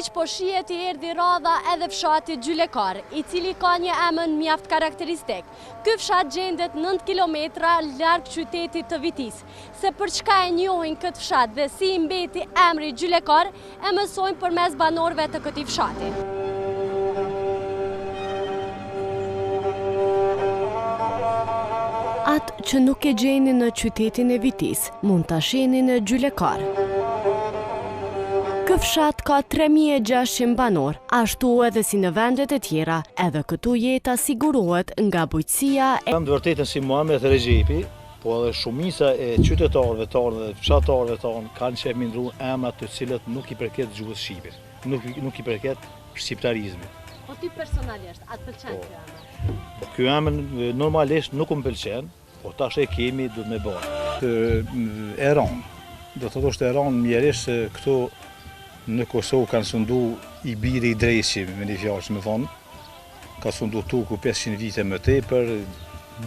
keq, po shihet i erdhi radha edhe fshati Gjylekar, i cili ka një emër mjaft karakteristik. Ky fshat gjendet 9 kilometra larg qytetit të Vitisë. Se për çka e njohin këtë fshat dhe si i mbeti emri Gjylekar, e mësojmë përmes banorëve të këtij fshati. Atë që nuk e gjeni në qytetin e Vitisë, mund ta shihni në Gjylekar. Ky fshat ka 3600 banor, ashtu edhe si në vendet e tjera, edhe këtu jeta sigurohet nga bujqësia e... Kam të vërtetën si Muhamet Regjepi, po edhe shumica e qytetarëve tanë dhe fshatarëve tanë kanë që mindru emrat të cilët nuk i përket gjuhës shqipe, nuk i përket shqiptarizmit. Po ti personalisht, atë pëlqen ky emër? Po ky emër normalisht nuk më pëlqen, po tash e kemi duhet me bërë. Eran, do të thotë Eran mjerisht se këtu në Kosovë kanë sundu i biri i drejqi, me një fjallë që me thonë, ka sundu tuku 500 vite më tepër,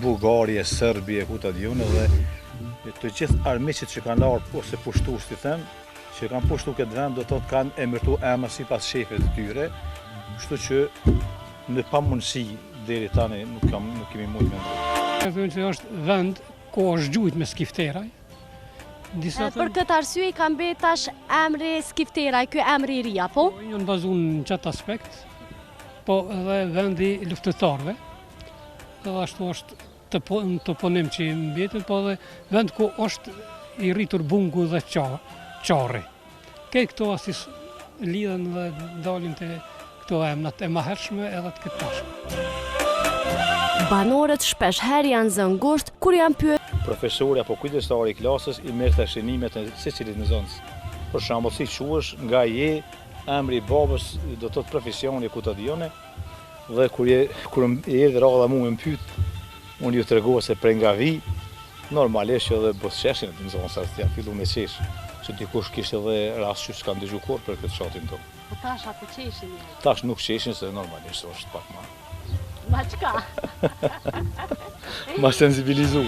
Bullgarie, Serbie, ku ta diun, dhe të gjithë armiqit që kanë larë ose pushtu, si them, që kanë pushtu këtë vend, do të thotë kanë emërtu emra sipas shefëve të tyre, kështu që në pamundësi deri tani nuk kemi mujtë me ndërë. Thonë se është vend ku është gjujt me skifteraj. Për këtë arsye i ka mbet tash emri Skifteraj, ky emri i ri, apo? Jo në bazun në qatë aspekt, po edhe vendi luftëtarëve, edhe ashtu është të toponim që i mbetet, po edhe vend ku është i rritur bungu dhe qarri. Këtë këto asis lidhen dhe dalin të këto emnat e mahershme edhe të këtë tashme. Banorët shpesh herë janë zënë ngusht kur janë pyet. Profesori apo kujdestari i klasës i merr tash shënimet e secilit nxënës. Për shembull, si quhesh, nga je, emri i babës, do të thotë profesioni ku ta dione, dhe kur erdhi radha mua më pyet, unë ju tregova se prej nga vi, normalisht edhe buzëqeshin të nxënës aty, fillu me qesh, që dikush kishte edhe rast që s'kan dëgjuar kurrë për këtë fshatin tonë. Po tash apo qeshin? Tash nuk qeshin se normalisht është pak më. Ma çka? Ma sensibilizu.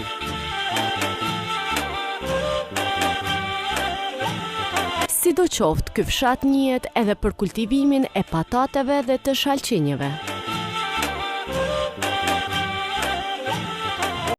Sidoqoftë, ky fshat njihet edhe për kultivimin e patateve dhe të shalqinjeve.